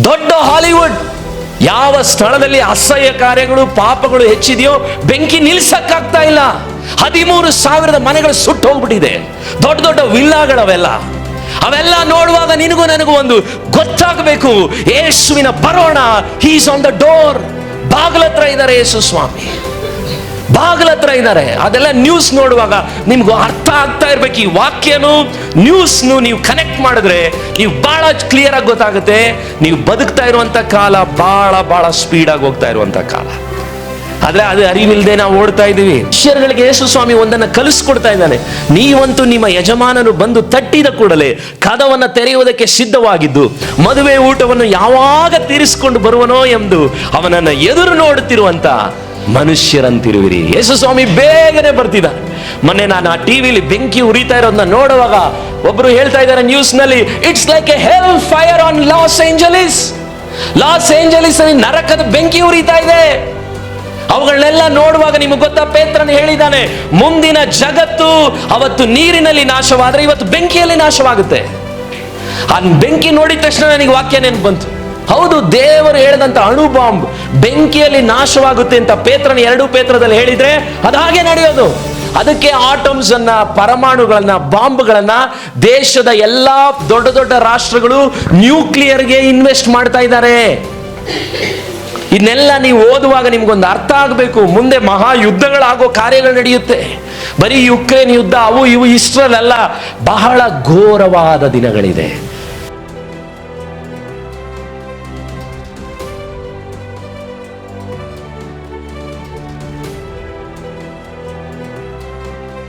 ದೊಡ್ಡ ಹಾಲಿವುಡ್, ಯಾವ ಸ್ಥಳದಲ್ಲಿ ಅಸಹ್ಯ ಕಾರ್ಯಗಳು ಪಾಪಗಳು ಹೆಚ್ಚಿದೆಯೋ ಬೆಂಕಿ ನಿಲ್ಸಕ್ಕಾಗ್ತಾ ಇಲ್ಲ. 13,000 ಮನೆಗಳು ಸುಟ್ಟು ಹೋಗ್ಬಿಟ್ಟಿದೆ. ದೊಡ್ಡ ದೊಡ್ಡ ವಿಲ್ಲಾಗಳವೆಲ್ಲ. ಅವೆಲ್ಲ ನೋಡುವಾಗ ನಿನಗೂ ನನಗೂ ಒಂದು ಗೊತ್ತಾಗಬೇಕು, ಯೇಸುವಿನ ಬರೋಣ. He is on the door. ಬಾಗಿಲತ್ರ ಇದ್ದಾರೆ ಯೇಸು ಸ್ವಾಮಿ, ಬಾಗಿಲತ್ರ ಇದ್ದಾರೆ. ಅದೆಲ್ಲ ನ್ಯೂಸ್ ನೋಡುವಾಗ ನಿಮ್ಗೂ ಅರ್ಥ ಆಗ್ತಾ ಇರ್ಬೇಕು. ಈ ವಾಕ್ಯನು ನ್ಯೂಸ್ನು ನೀವು ಕನೆಕ್ಟ್ ಮಾಡಿದ್ರೆ ನೀವು ಬಹಳ ಕ್ಲಿಯರ್ ಆಗಿ ಗೊತ್ತಾಗುತ್ತೆ. ನೀವು ಬದುಕ್ತಾ ಇರುವಂತ ಕಾಲ ಬಹಳ ಸ್ಪೀಡಾಗಿ ಹೋಗ್ತಾ ಇರುವಂತ ಕಾಲ. ಆದ್ರೆ ಅದು ಅರಿವಿಲ್ಲದೆ ನಾವು ಓಡ್ತಾ ಇದ್ದೀವಿ. ಶಿಷ್ಯರುಗಳಿಗೆ ಯೇಸು ಸ್ವಾಮಿ ಒಂದನ್ನು ಕಲಿಸ್ಕೊಡ್ತಾ ಇದ್ದಾನೆ. ನೀವಂತೂ ನಿಮ್ಮ ಯಜಮಾನನು ಬಂದು ತಟ್ಟಿದ ಕೂಡಲೇ ಕದವನ್ನು ತೆರೆಯುವುದಕ್ಕೆ ಸಿದ್ಧವಾಗಿದ್ದು ಮದುವೆ ಊಟವನ್ನು ಯಾವಾಗ ತೀರಿಸಿಕೊಂಡು ಬರುವನೋ ಎಂದು ಅವನನ್ನು ಎದುರು ನೋಡುತ್ತಿರುವಂತ ಮನುಷ್ಯರಂತಿರುವಿರಿ. ಯೇಸು ಸ್ವಾಮಿ ಬೇಗನೆ ಬರ್ತಿದ್ದಾರೆ. ಮೊನ್ನೆ ನಾನು ಆ ಟಿವಿಲಿ ಬೆಂಕಿ ಉರಿತಾ ಇರೋದನ್ನ ನೋಡುವಾಗ ಒಬ್ರು ಹೇಳ್ತಾ ಇದ್ದಾರೆ ನ್ಯೂಸ್ ನಲ್ಲಿ, it's like a hell fire on Los Angeles. Los Angeles ಅಲ್ಲಿ ನರಕದ ಬೆಂಕಿ ಉರಿತಾ ಇದೆ. ಅವುಗಳನ್ನೆಲ್ಲ ನೋಡುವಾಗ ನಿಮಗೆ ಗೊತ್ತಾ, ಪೇತ್ರನು ಹೇಳಿದ್ದಾನೆ, ಮುಂದಿನ ಜಗತ್ತು ಅವತ್ತು ನೀರಿನಲ್ಲಿ ನಾಶವಾದ್ರೆ ಇವತ್ತು ಬೆಂಕಿಯಲ್ಲಿ ನಾಶವಾಗುತ್ತೆ. ಆ ಬೆಂಕಿ ನೋಡಿದ ತಕ್ಷಣ ನನಗೆ ವಾಕ್ಯ ನೆನಪು ಬಂತು. ಹೌದು, ದೇವರು ಹೇಳಿದಂತ ಅಣು ಬಾಂಬ್ ಬೆಂಕಿಯಲ್ಲಿ ನಾಶವಾಗುತ್ತೆ ಅಂತ ಪೇತ್ರನ 2 ಪೇತ್ರದಲ್ಲಿ ಹೇಳಿದ್ರೆ ಅದು ಹಾಗೆ ನಡೆಯೋದು. ಅದಕ್ಕೆ ಆಟಮ್ಸ್ ಅನ್ನ, ಪರಮಾಣುಗಳನ್ನ, ಬಾಂಬ್ಗಳನ್ನ ದೇಶದ ಎಲ್ಲಾ ದೊಡ್ಡ ದೊಡ್ಡ ರಾಷ್ಟ್ರಗಳು ನ್ಯೂಕ್ಲಿಯರ್ಗೆ ಇನ್ವೆಸ್ಟ್ ಮಾಡ್ತಾ ಇದ್ದಾರೆ. ಇದನ್ನೆಲ್ಲ ನೀವು ಓದುವಾಗ ನಿಮ್ಗೊಂದು ಅರ್ಥ ಆಗಬೇಕು, ಮುಂದೆ ಮಹಾ ಯುದ್ಧಗಳಾಗೋ ಕಾರ್ಯಗಳು ನಡೆಯುತ್ತೆ. ಬರೀ ಯುಕ್ರೇನ್ ಯುದ್ಧ, ಅವು ಇವು ಇಸ್ರೇಲ್ ಅಲ್ಲ, ಬಹಳ ಘೋರವಾದ ದಿನಗಳಿದೆ.